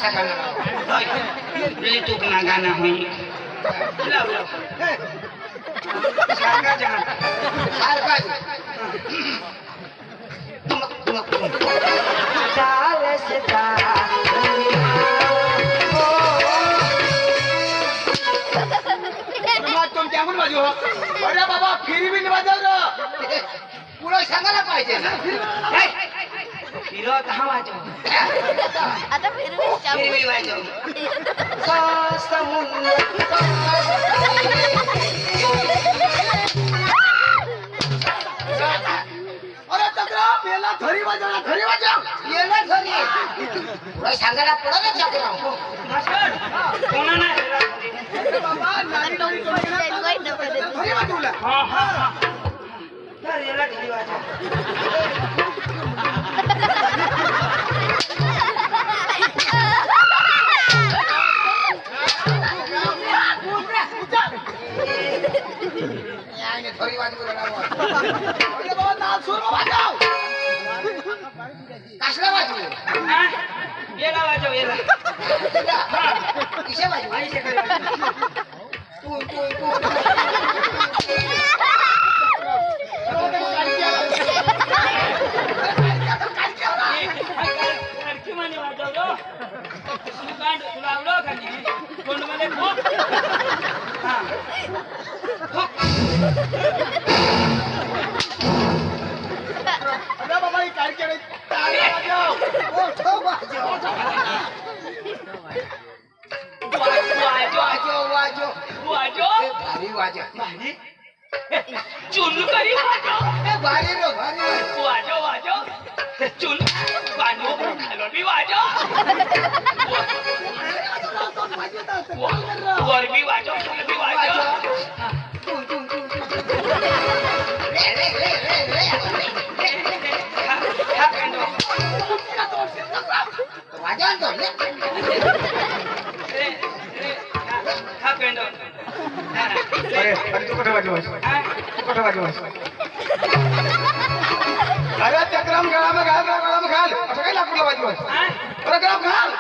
असा गाणं बिली तू ना गाणं होई सारखा जाण सारखा तुम त्याहून वाजव अरे बाबा फिरी बिन वाजव रे पुढे सांगायला पाहिजे ना फिरो कहा वाजव आता फिरवी वाजव अरे चक्रा मेला धरी वाजव धरी वाजव ये ना घरी पुढे सांगायला पुढे ना चक्रा कोणा नाही बाबा नारी नारी धरी वाजवला हा हा तर याला घरी वाजव धरी वाजवला अरे बाबा नाच सुर वाजव कसला वाजव येला वाजव येला किसे वाजव ऐसे कर तू तू तू अरे बाबा ही काय केलं ताली वाजव ओठो वाजव वाजव वाजव भारी वाजव चुन करी वाजव भारी रे भारी वाजव वाजव चुन वाजव खालो भी वाजव वर भी वाजव खालो भी वाजव वाजव तो हा पेंडो अरे तू कुठे वाजवस कुठे वाजवस अरे चक्रम गळाम घाल गळाम घाल असं काय लाकडं वाजवस अरे गळाम घाल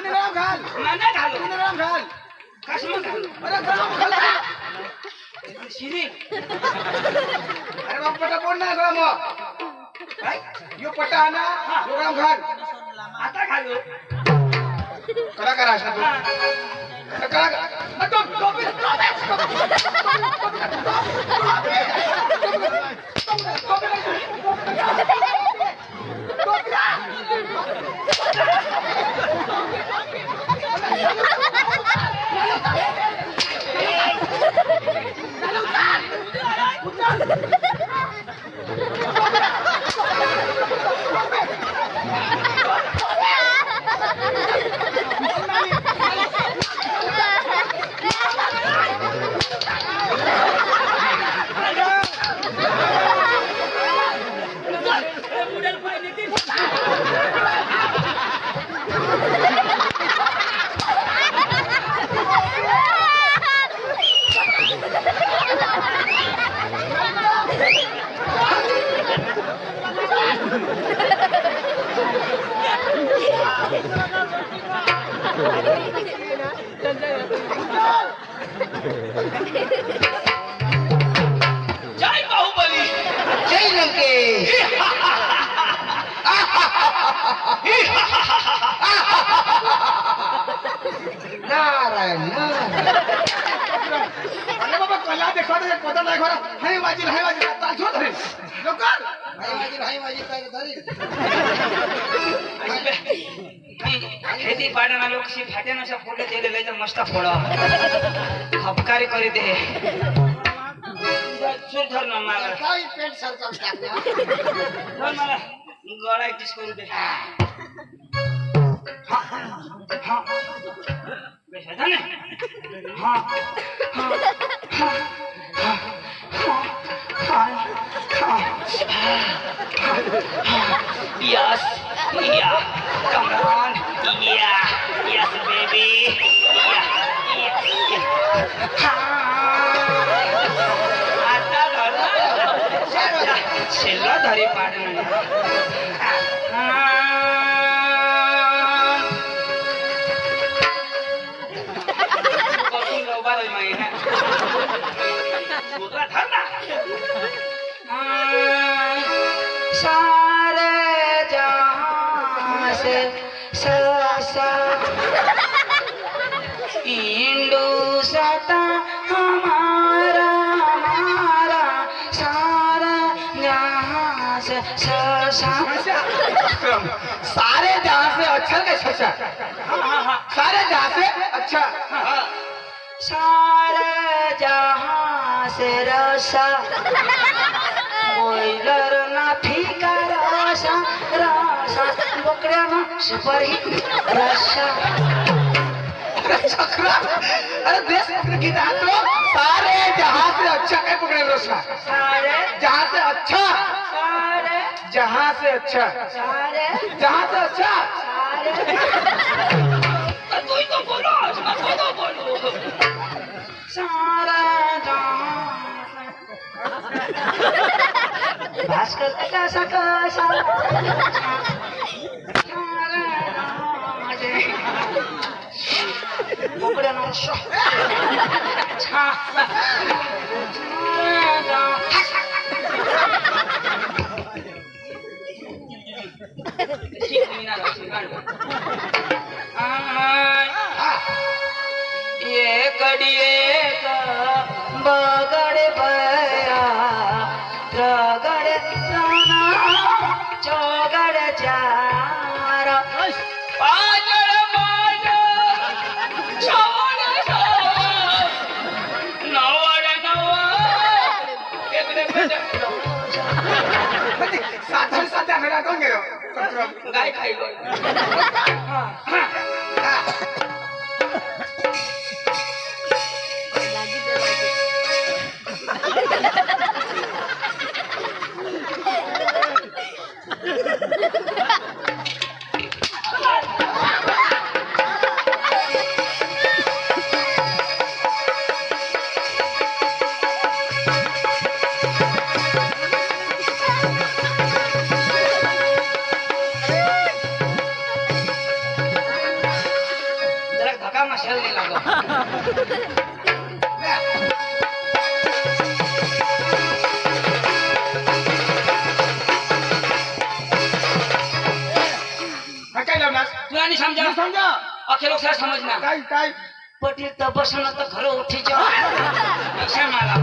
गळाम घाल नाना घालो गळाम घाल कशम घालो अरे गळाम घाल शिरी अरे बाप पटा पोड ना गळाम यो पटा आना गळाम घाल आता घालो करा करा असं तू करा जय बाहुबली जय लंकेश नारायण अरे बाबा कला देखा तो पता नाही खरा हाय वाजिल ताल छो धरे लोकर हाय वाजिल काय धरी खेती पाडना लोक शी फाट्यान अशा फोटो दिलेले तर मस्त फोडा खपकारी करी दे सुर धर ना मला काय पेट सरकम टाकला धर मला गळा टिस करू दे हा हा बेसा जाने हा हा Yes, yeah, come on, yeah, yes, baby, yeah, आता धरा शेला धरी पाडणं सूत्र धर ना. सारे जहां से ससा इंडू सता हमारा हमारा सारा जहां से ससा. सारे जहां से अच्छा का छछा. सारे जहां से अच्छा. सारे जहां से रसा मोइलर ना फीका रसा रसा बोकड्या ना सुपर हिट रसा. अरे देश की तो सारे जहां से अच्छा क्या पकड़े रोशना. सारे जहां से अच्छा. सारे जहां से अच्छा. सारे जहां से अच्छा. कोई तो बोलो सारा भास्कर कसा कसा बोकड्या ना ये कडिये बगड़ बया त्रगड़ त्राना चौगड़ चार पाजड़ पाजड़ छवड़ छवड़ नवड़ नवड़ साधा साधा मेरा कौन गयो. गाय खाई लो. जरा धक्का मशाल नहीं लागो. काय लावणार. तुला नहीं समझा समजा. अखे लोग सारा समझना. काय काय. पटेल तो बसना तो घर उठी जाओ ऐसा माला.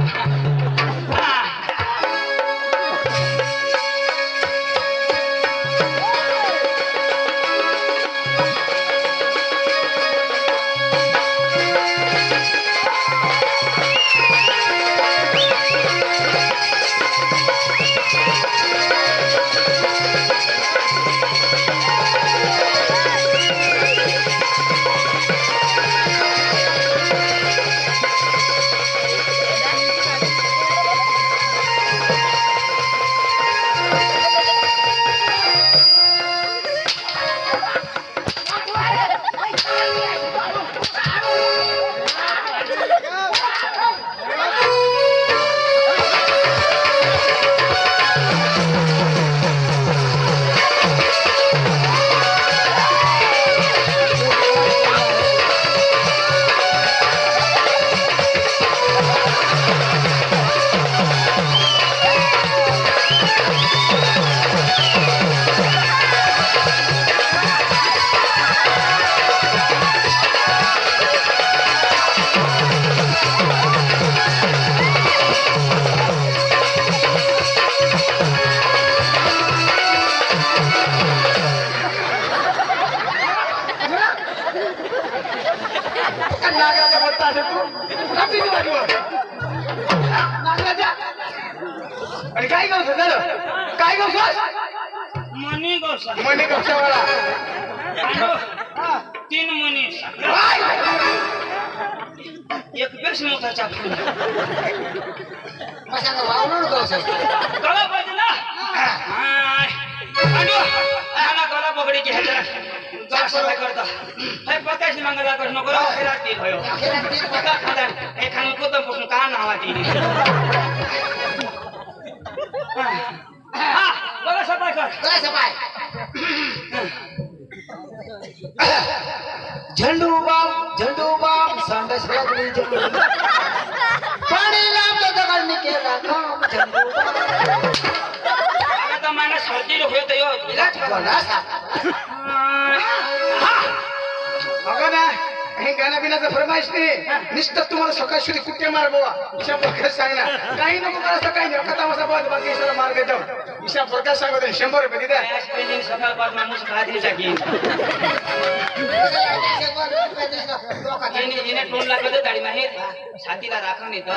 नागराजा बोलता है तू. कभी नहीं बाजू. नागराजा. आणि काय गाव झालं. काय गाव मनी गोसा मने गावच्यावाला. तीन मनी एक बेस मोठा चाकू मशांग वावणं गावचं. गला पाहिजे ना. अंडू आना गला पकडी की ह्याच्या गला सफाई करता हे पताशी मंगला कर नको फेरा ती भयो पता खादा हे खान को तो पुष्ण का नावा ती हा गला सफाई कर. काय सफाई. झंडू बाम संडस लागली. पाणी लांब आता तर मला सर्दी होत यो इलाज कर बघा ना हे गाणं बिनाचं फरमाईश नाही नुसतं तुम्हाला सकाळ शुद्धी कुठे मार बाबा ईशा प्रकाश सांगणार काही नको करायचं काही नाही कथा मसा बाबा बाकी ईशाला मार्ग देऊ ईशा प्रकाश सांगत 100 रुपये दिले पेंडिंग सकाळ पास माणूस खादी टाकी इने टोन लागत गाडी माहीत छातीला राखण येतं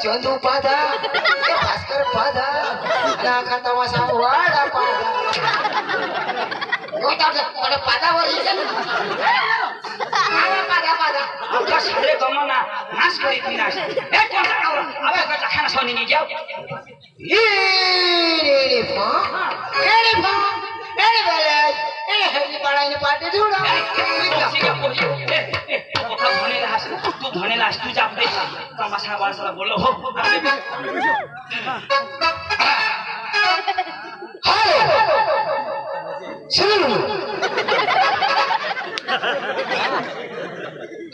चंदू पादा भास्कर पादा खाता वासा वाडा पादा पादावर पादा पादा कसले गमना नाश गरी विनाश एक कोसा आउला अबे कता खाना सोनी नि जाऊ एडे बेले एडे हेडी पडाइने पाटे जुडा तू भनेला तू जाप्दै तमासा वासला बोल्लो हो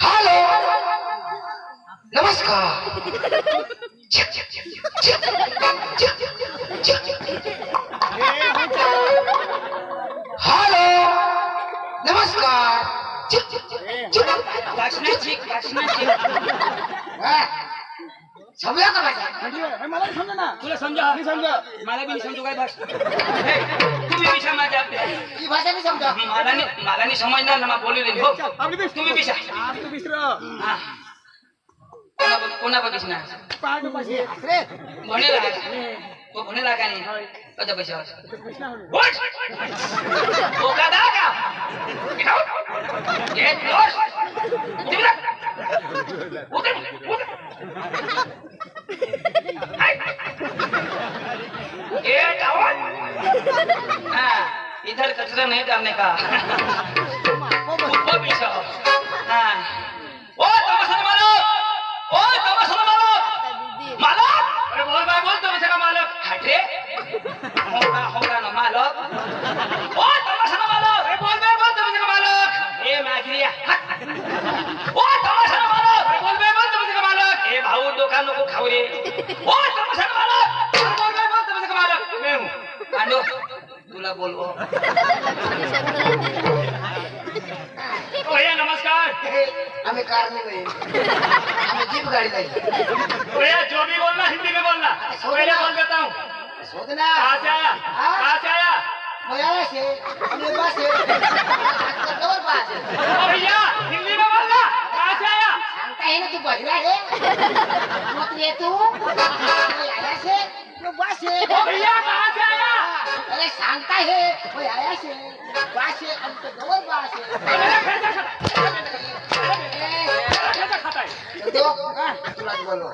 हेलो नमस्कार हेलो नमस्कार समजा का भाषा मला समजा ना तुला समजा मी समजा मला बी समजू काय भाषा तुम्ही विषय माझ्या ही भाषा मी समजा मला नाही समजणार ना मग बोलले हो तुम्ही विषय तू विसरो कोणा बघिसना पाडू पाशी रे भनेला तो भनेला का नाही कदा पैसा ओ का दागा गेट लॉस तिला उतर गेट आउट हां इधर कचरा नहीं डालने का वो पीछा हां बोल भाई बोल तमाशा का मालक हट रे होगा ना मालक ओ तमाशा का मालक अरे बोल भाई बोल तमाशा का मालक ए मागिरिया ओ तमाशा का मालक अरे बोल भाई बोल तमाशा का मालक ए भाऊ डोका नको खाऊ रे ओ तमाशा का मालक अरे बोल भाई बोल तमाशा का मालक मैं हूं कांडो तुला बोलवो ओ भैया नमस्कार आम्ही कार नाही आम्ही जीप गाडी जाईल भैया जो भी बोलना हिंदी में बोलना पहले बोल देता हूँ शोधना कहाँ से आया कहाँ से आया मयाला से हमने बस है कवर पास है ओ भैया हिंदी में बोलना कहाँ से आया सांगता है ना तू बहिरा है मत ये तू मयाला से तू बस है ओ भैया कहाँ से आया अरे सांगता है मयाला से बस है हम तो कवर पास है मेरा खर्चा खाता है तो तुला बोलो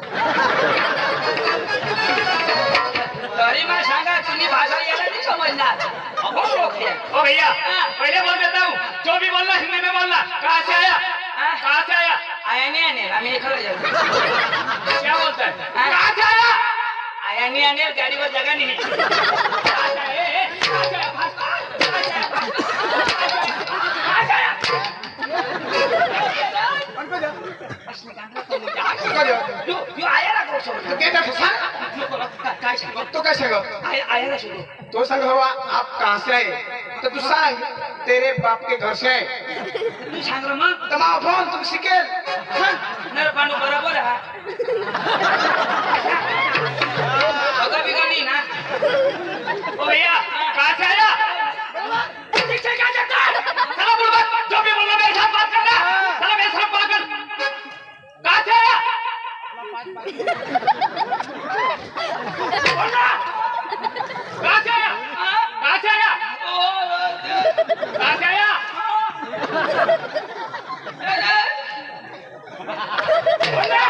तरी मैं सांगा तुम्ही भाषा याला नहीं समझणार अपन लोग है ओ भैया पहले बोल देता हूँ जो भी बोलना हिंदी में बोलना कहाँ से आया कहाँ से आया आया नहीं आने हम खड़ा जाओ क्या बोलता है कहाँ से आया आया नहीं आने गाड़ी पर जगह नहीं कहाँ से आया कहाँ से आया यो आया ना कोण तो क्या सांग काय सांग तो काय सांग आया ना शोधो तो सांग हवा आप कहाँ से आए तो तू सांग तेरे बाप के घर से आए तू सांग रे मग तमाम फोन तुम शिकेल नर पांडू बरोबर आहे अगं बिघडली ना ओ भैया कहाँ से आया पीछे क्या चक्कर चलो बुलबुल जो भी बोलना मेरे साथ बात करना चलो मेरे साथ बात कर कहाँ से आया बोलना कहाँ से आया कहाँ से आया कहाँ से आया बोलना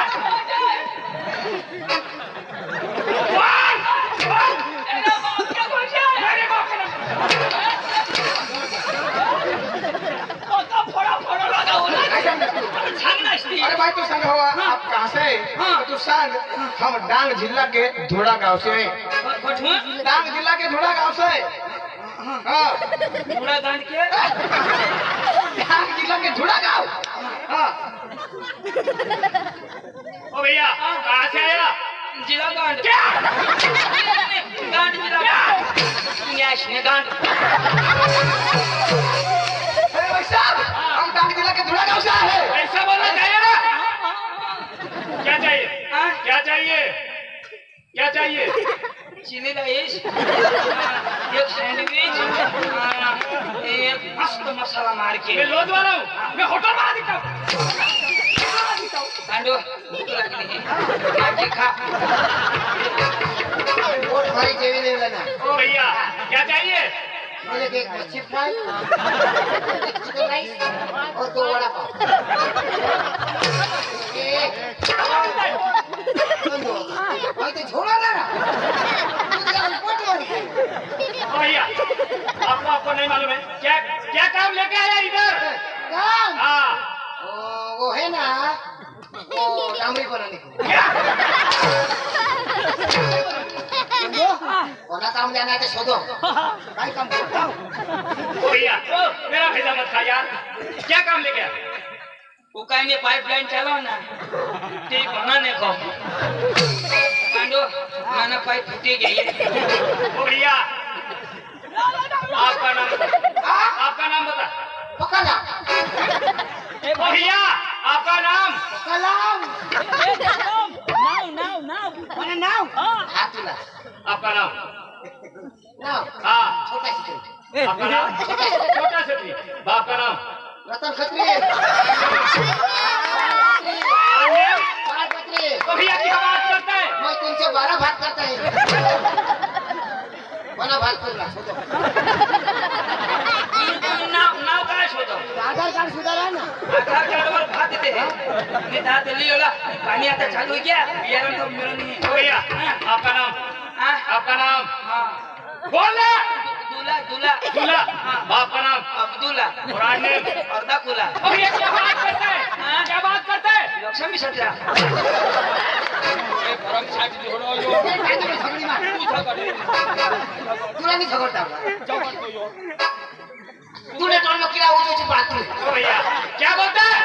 अरे भाई तू सांग हवा आप कहाँ से आए तो तू सांग हम डांग जिला के धोड़ा गांव से आए डांग जिला के धोड़ा गांव से हाँ पूरा दांड के डांग जिला के धोड़ा गांव हाँ ओ भैया कहाँ से आया जिला गांड क्या गांड जिला गैस ने गांड अरे भाई साहब हम डांग जिला के धोड़ा गांव से आए हैं ऐसा बोलना चाहिए ना क्या चाहिए क्या चाहिए क्या चाहिए चिली राइस एक सैंडविच एक मस्त मसाला मार के मैं लोध वाला हूँ मैं होटल वाला दिखता हूँ कांडो भूख लगनी है क्या खा बहुत भारी जेवी नहीं लेना ओ भैया क्या चाहिए मेरे को एक मच्छी फ्राई एक चिकन राइस और 2 वड़ा पाव भाई तो छोड़ा ना भैया आपको नहीं मालूम है क्या क्या काम लेके आया इधर काम हाँ वो है ना वो डामरी बनाने को कोना काम लेना है तो शोधो भाई काम करता हूँ भैया मेरा भेजा मत खा यार क्या काम लेके आया वो कहीं ने पाइपलाइन चलाओ ना ठीक बनाने को कांडो माना पाइप फूटी गई है ओ भैया आपका नाम बता पकड़ा ओ भैया आपका नाम कलाम Now. mana नाम हाथुला आपका नाम नाम हाँ छोटा सी आपका नाम छोटा सा बाप का नाम रतन खत्री पार्वती तो भैया क्या बात करता है मैं 312 भात करता है बना भात करला छोटो नाव काय होतं आधार कार्ड सुधारा ना आधार कार्डवर भात येते मी दात लिहिला पाणी आता चालू आहे क्या बियारण तो मिळून नाही भैया आपका नाम आपका नाम हाँ बोलना दूल्हा दूल्हा दूल्हा बाप का नाम अब्दुल्ला और आने अर्धा कुला भैया क्या बात करता है क्या बात करता है लक्ष्मी सत्रा ए परम साथ जोड़ो यो काय तुम्ही झगडी मार तुला मी झगडता तूने तो नोकरी आवाज बात तू ओ भैया क्या बोलता है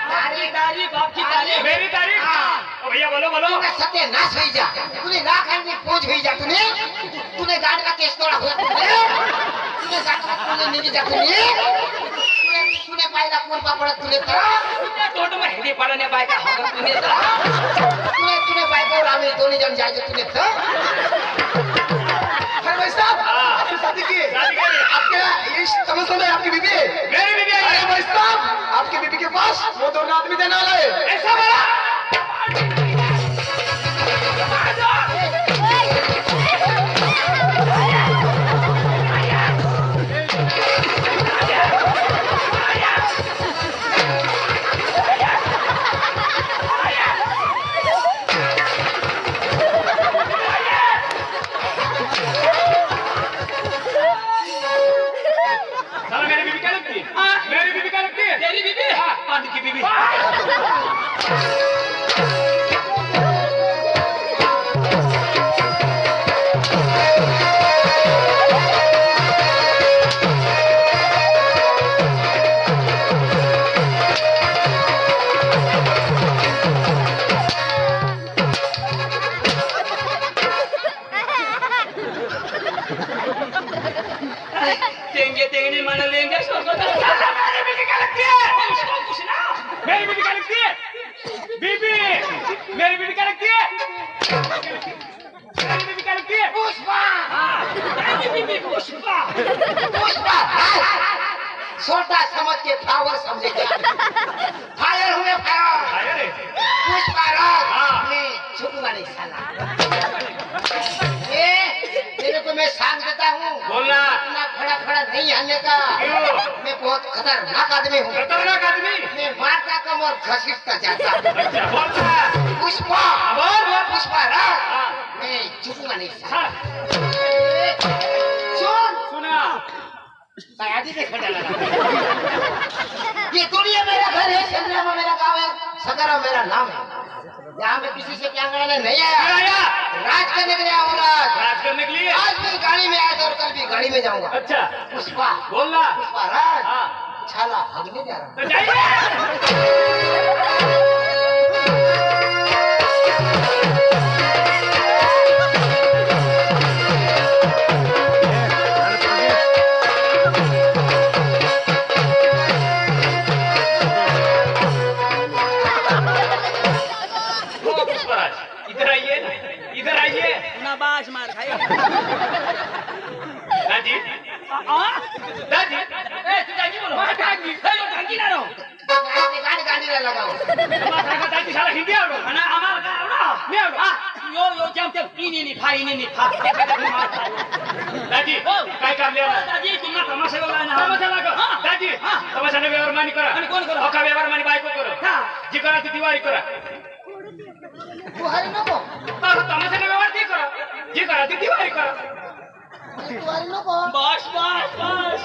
तारीफ तारीफ आपकी तारीफ मेरी तारीफ ओ भैया बोलो बोलो तूने सत्यानाश हो जा तूने लाख आदमी पहुंच हो जा तूने गांड का केस तोड़ा हुआ तूने गांड का तूने नहीं जा तूने पायला कोण पापड़ तूने तोट में हिंदी पढ़ने पाए का होगा तूने बाइक और आवे दोनों जन जाए तूने भाई साहब आपकी शादी की आपके ये समझ में आपकी बीबी मेरी बीबी आई अरे भाई साहब आपकी बीबी के पास वो दोनों आदमी देने वाला है ऐसा बोला साला मेरी बीबी क्या लगती है मेरी बीबी क्या लगती है तेरी बीबी हाँ पानी की बीबी तेंगे तेंगे मन लेंगे मेरी बीबी क्या लगती है उसको पूछना मेरी बीबी क्या लगती है बीबी मेरी बीबी क्या लगती है मेरी बीबी क्या लगती है पुष्पा मेरी बीबी पुष्पा पुष्पा छोटा समझ के फ्लावर समझे क्या फायर हुए फायर अरे पुष्पा राज मैं झुकूंगा नहीं साला तेरे को मैं सांग देता हूँ बोलना इतना खड़ा खड़ा नहीं हलने का क्यों? मैं बहुत खतरनाक आदमी हूँ खतरनाक आदमी मैं मारता कम और घसीटता जाता अच्छा बोलता पुष्पा बोल पुष्पा राज हाँ। मैं झुकूंगा नहीं साला हाँ सुन सुना शादी देखा डाला ये दुनिया मेरा घर है चंद्रमा मेरा गांव है सदरा मेरा नाम है यहाँ में किसी से प्यार करने नहीं क्या आया आया राज करने के लिए आऊँ राज राज करने के लिए आज भी गाड़ी में आया था और कल भी गाड़ी में जाऊंगा अच्छा पुष्पा बोलना पुष्पा राज हाँ छाला भागने जा रहा हूँ तो जाइए ओ पुष्पराज इधर आइए इधर आइए ना बाज मार खाए दादी दादी ए तू दादी बोलो मैं दादी हेलो दादी ना रो गाड़ी गाड़ी ना लगाओ हमारा का दादी साला हिंदी आवडो ना हमारा का आवडो मी आवडो यो यो जम ते इनी नी फा दादी काय काम लिया दादी तुम्हाला तमाशा बोला ना तमाशा लाग दादी तमाशा ने व्यवहार मानी करा आणि कोण करा का व्यवहार मानी बायको करो जी करा ती दिवाळी करा तू हरी नको तर तमाशा ने व्यवहार ती करा जी करा ती दिवाळी करा तू हरी नको बस बस बस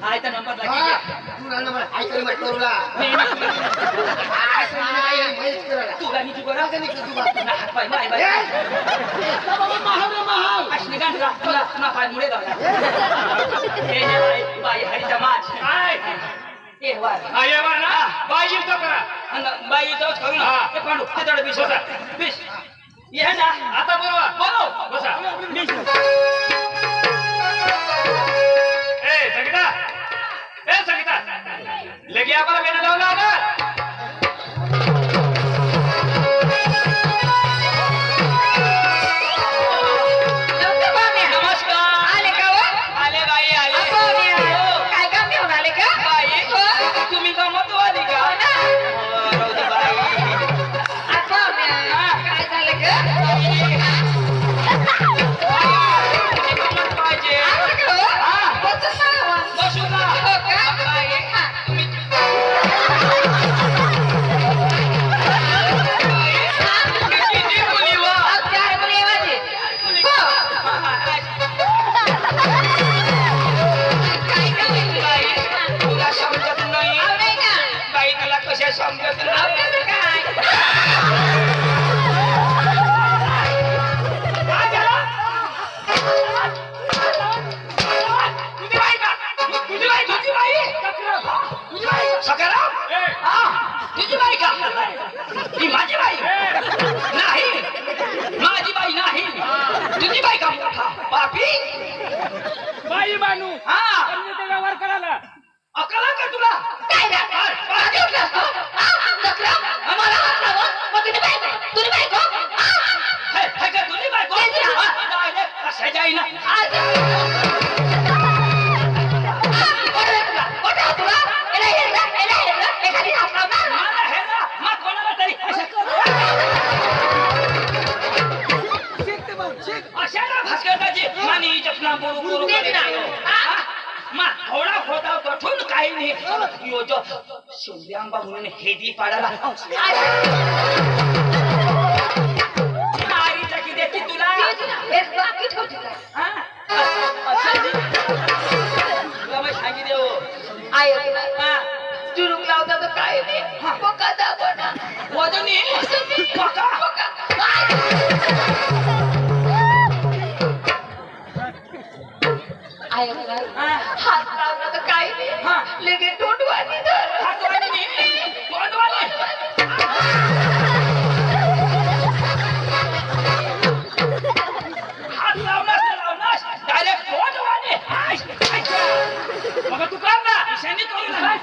आयता नंबर हाँ, लागी तू ना नंबर आई कर मत करूला नाही आज नाही महेश करायला तुला नी जुगरा का नाही तू बात ना हात पाय माय बाय बाबा महाव अश्नी गांडला तुला ना पाय मुळे लावला हे ने बाई हरी समाज काय ए वार आये वार ना बाई तो करा अन बाई तो करू ना ते पांडू ते तोड बिस होता बिस ये ना आता बोलवा बोलो बसा ए संगीता लगे आम्हाला वेणं लावला ना बुडू बुडू तेच ना. थोडा होता कठून काही नाही यो जो शिवली आंबा म्हणून हेदी पाडाला मारीचा की देते तुला एक बाकीच होती काय हा? तुला मग सांगी देऊ ऐकला जुरुक लावता तर काय नाही पका दाबना वदनी पका ऐकला हात लावला तर काय नाही लगेच तोंडवानी धर हातवानी हात लावलास डायरेक्ट तोंडवानी मग तू कर ना ईशानी करू ना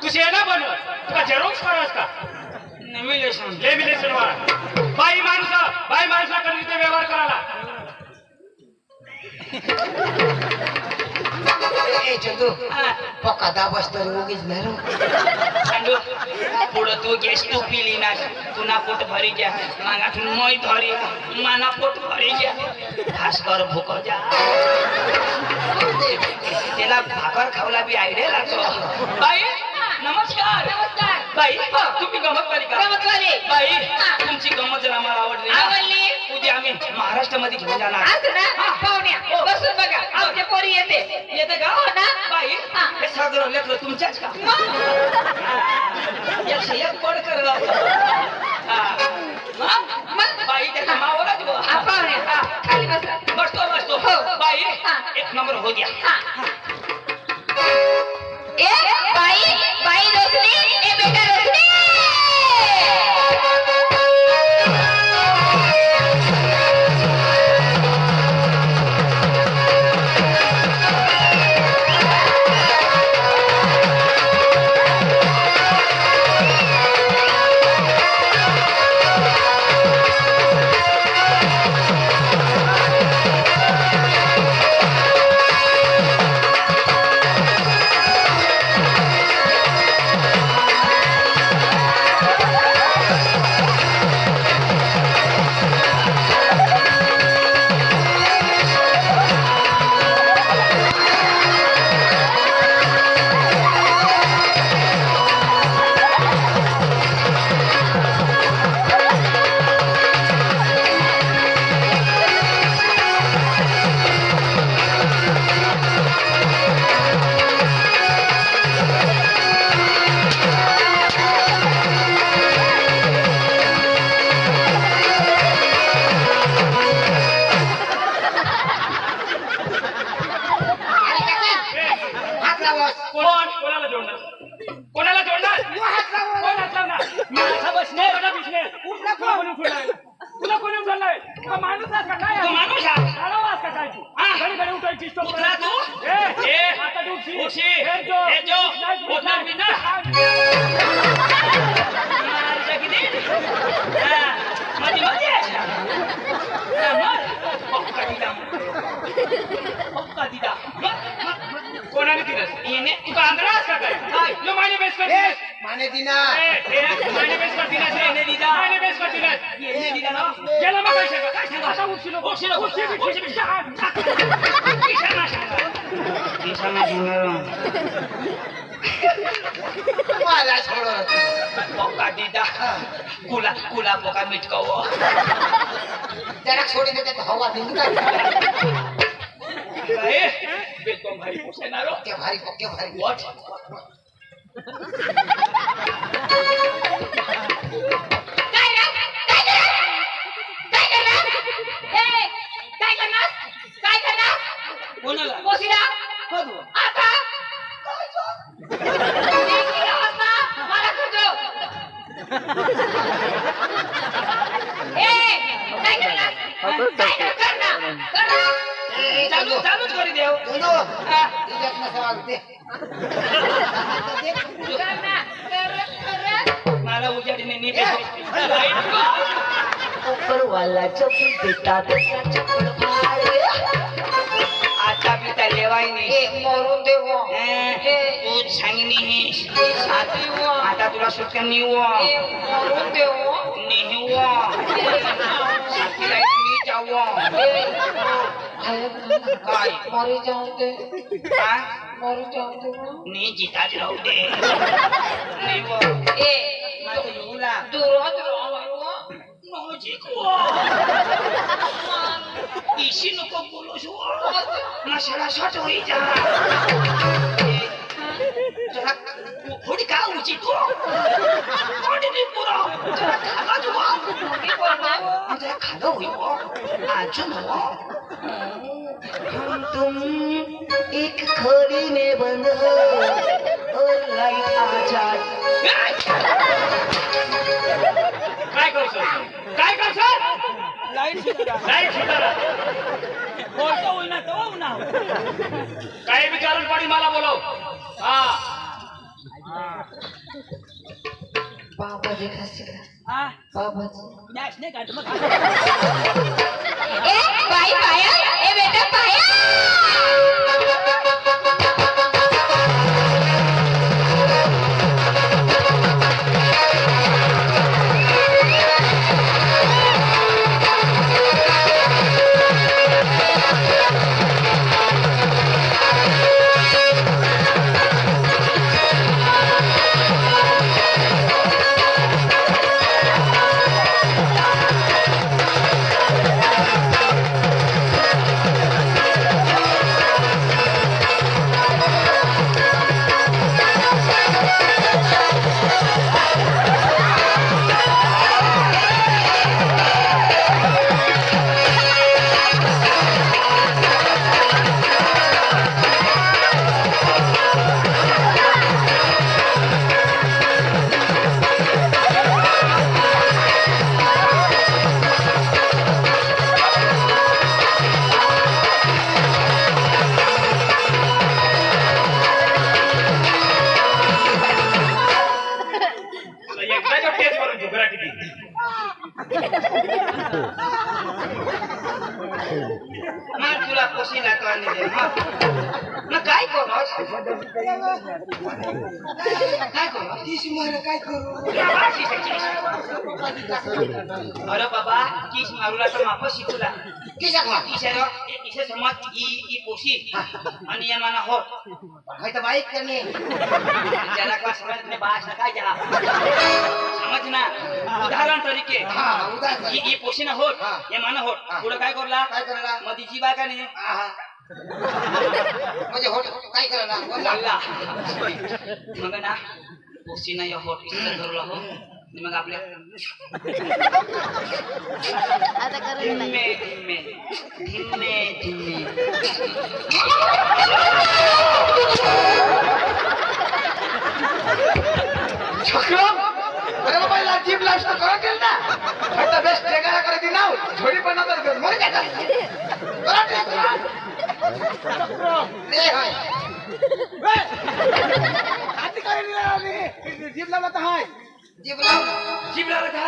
तू शेणा बनव तुला झेरॉक्स करास का लेमिनेशन लेमिनेशन वाला बाई माणसा कधी व्यवहार करायला ए चंदू पका दाबस तरी उगीच नाही सांडू पुढं तू गॅस तू पिली ना तुना पोट भरी घ्या मागातून मोय धरी माना पोट भरी घ्या खास कर भूक जा त्याला भाकर खावला बी आयडिया लागतो बाई नमस्कार नमस्कार बाई तुम्ही गमत वाली का गमतवाली. बाई तुमची गमत जर आम्हाला आवडली ना, आवडली. उद्या आम्ही महाराष्ट्रामध्ये घेऊन जाणार असं ना पाहुण्या बसून बघा आमच्या पोरी येते येते का हो ना बाई हे सगळं लेकरं तुमच्याच का एकशे एक पड कर बाई त्याच्या मावला देऊ पाहुण्या खाली बसा बसतो हो. बाई हा. एक नंबर हो द्या ए बाई रोशनी ए बेटा रोशनी कोणाला जोडणार कोण हात लावणार माझा बसणे तुला कोणी उचललाय तुला माणूस आहेस का काय तू माणूस आहे? आवाज का काय तू घडी घडी उठायची स्टॉप उठला तू? आता तू उठशी. हे जो. उठणार बी ना. मारजा किती? मध्ये पक्का दिदा कोणाने दिलंस येणे तू का आंधळास का काय यो माने बेस कर दिलंस माने दिना माने बेस कर दिलंस येणे दिदा. माने बेस कर दिलंस येणे दिदा ना गेला मग काय सांगा आता उठशी नको उठशी नको. किशाना सांगा मला छोड़ पक्का दिदा कुला पक्का मिटकाव जरा छोड़ी देते तो हवा दिन का बेलकोम भारी पोसेनारो क्या भारी व्हाट काय करणार कोणाला मोसीला करू आता मला तुझो काय करणार चालूच करी देव मला उजाडीने नीट वाला चप्पल देता चप्पल आता बी त्या लेवाई नाही मरून देव तू सांगनी आता तुला सुटका निव मरून देव निव मी जाव काय मरी जाऊन दे हा? मरी जाऊन दे नी जिताच राहू दे नाही वो. माझं येऊला दुरात राहावं नजीक इशी नको बोलोस मसाला शॉट होई जा जरा थोडी का उची तू थोडी नाही पुरा जरा खाला तू जरा खाला होई अजून हो हम तुम एक खोली में बंद हो और लाइट आ जाए. काय करसर लाईट शिकला लाईट शिकारा बोलतो होईना तो होईना काही विचारून पडी मला बोलव. हा बाबा देखा सिका हा बाबा मॅच नाही काढ मग ए बाई पाया ए बेटा पाया एकदा जो टेस्ट करून घेऊ घरात किती मग तुला कोशी लागतो आणि दे मग काय करू काय करू तीस महिने काय करू अरे बाबा किस मारूला तर माप शिकूला किसा खा इसे समज ई पोशी आणि या माना हो है तो बाइक करने जरा का समझ में बात ना काय जा समझ ना उदाहरण तरीके हां उदाहरण ई पोशी ना हो हा. या माना हो हा. पुढे काय करला काय करला मधीची बा का नाही म्हणजे होट काय करला बोलला मग ना पोशी ना या हो इसला धरला हो मग आपल्या धीमे धीमे छकरो अरे बाबा ला जीभ लास्ट करा केल ना आता बेस्ट जगाला करे दी नाव छोडी पण नंतर कर मर जाता ले होय आती काय नाही जीभ लावला तर हाय जीवला जीवला का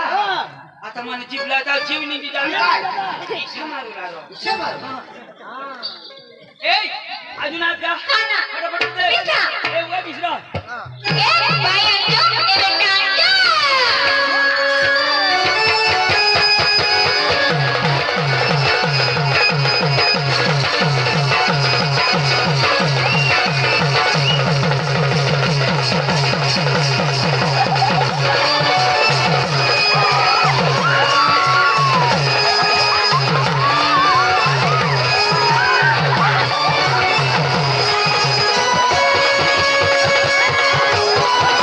आता मला जीवला का जीव निघी जाणार इशा मारू लागलो शबर ए अजून आज का फटाफट दे ए उगा बिसरा ए बाई अंजू ए बेटा अरे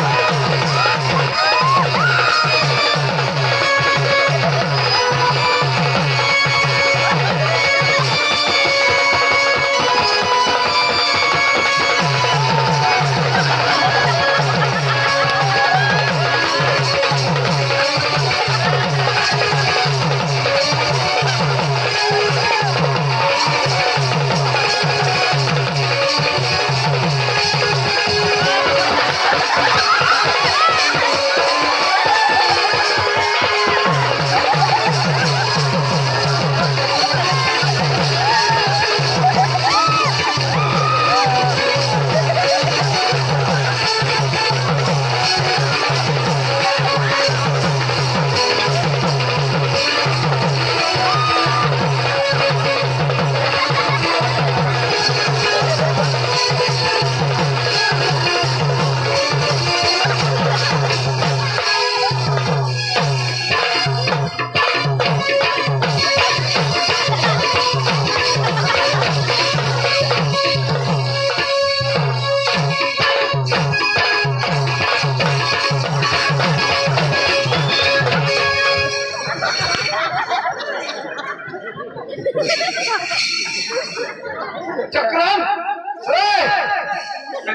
चक्रम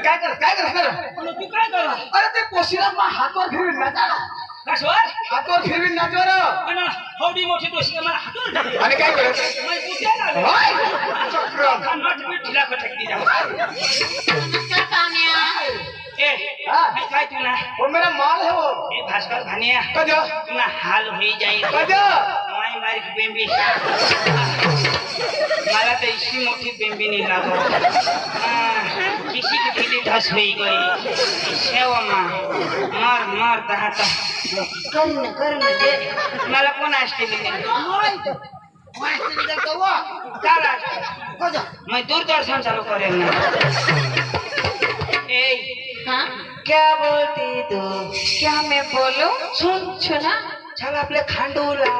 काय कर पण तू काय करा अरे ते कोशिला हातवर फिरवीन नाचा कशवर हातवर फिरवीन नाचवर पण हौडी मोठी दोषी मला हातून टाकली. आणि काय करत मग कुठे आलं? होय चक्रम कानवाट पीठ ढिला खटकली जाऊ. नमस्कार पाहुण्या. ए हाँ। काय तू ना वो मेरा माल है वो ए भास्कर भानिया कद तू ना हाल होई जाईल कद माई बारीक बेंबी मला तर इतकी मोठी बेंबी नाही लागो किसी की दिली धस होई गई सेवा मार मार दहाता कर्ण दे मला कोण असते मास्टर देतो वो. चला कजा. मैं दूरदर्शन चालू करेल ना ए हाँ? क्या बोलती तू क्या मैं बोलूं? सुना? चल आपले खांडूला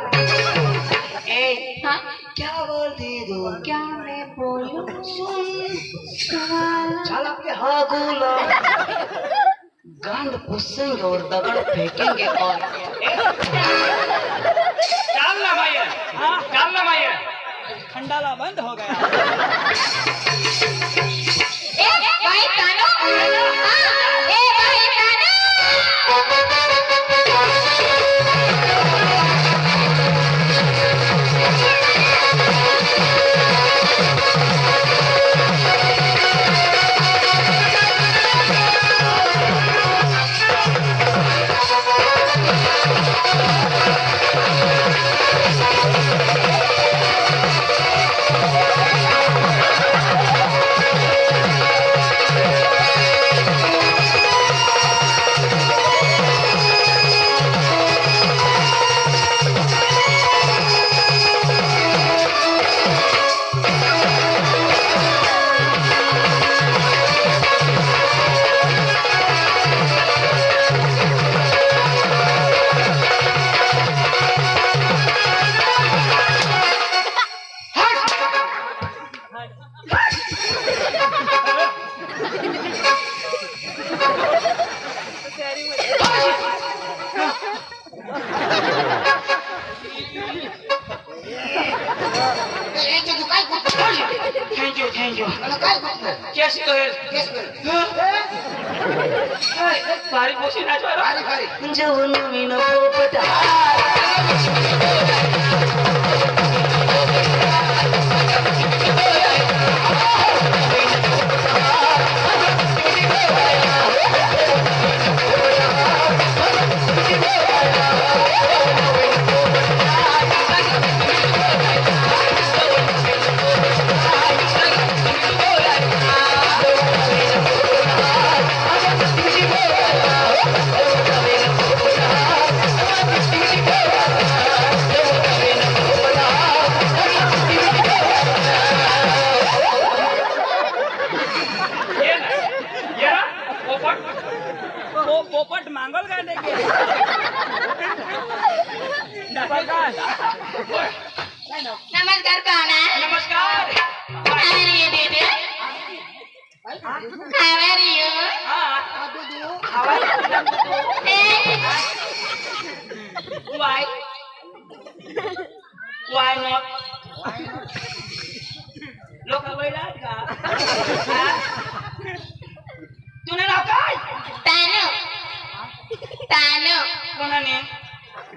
ए हाँ? क्या बोलती तू क्या मैं बोलूं? सुना? चल आपले हागूला गांड पुसेंगे और दगड़ फेंकेंगे और चल ना भैया हाँ चल ना भैया खंडाला बंद हो गया भाई तानो? हाँ, भाई तानो? थैंक यू मला काय कुठलं? कैसी तो है केस कर. भारी पोशी नाचवा भारी भारी. जवून नवीन पोपटा पोपट मांगल गाने के प्रकाश नमस्कार पाहुणा. नमस्कार How are you, baby? How are you? Why not? लोक बैलात का तुने नाव काय तानो. तानो. कोणाने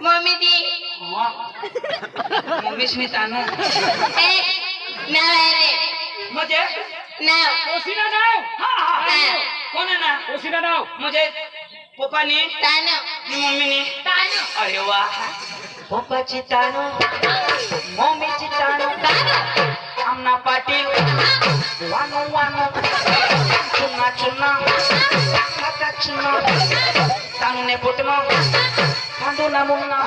मम्मी दी. मम्मी स्मितानो नाव आहे रे. म्हणजे नाव. ओसिना नाव हा. कोणा ना ओसिना नाव म्हणजे पप्पाने तानो. मम्मीने तानो. अरे वा पप्पाची तानो मम्मीची तानो आमना पाटील वानो वानो चुना चुना काका चुना तानूने पोटनो कांदो ना मुन्ना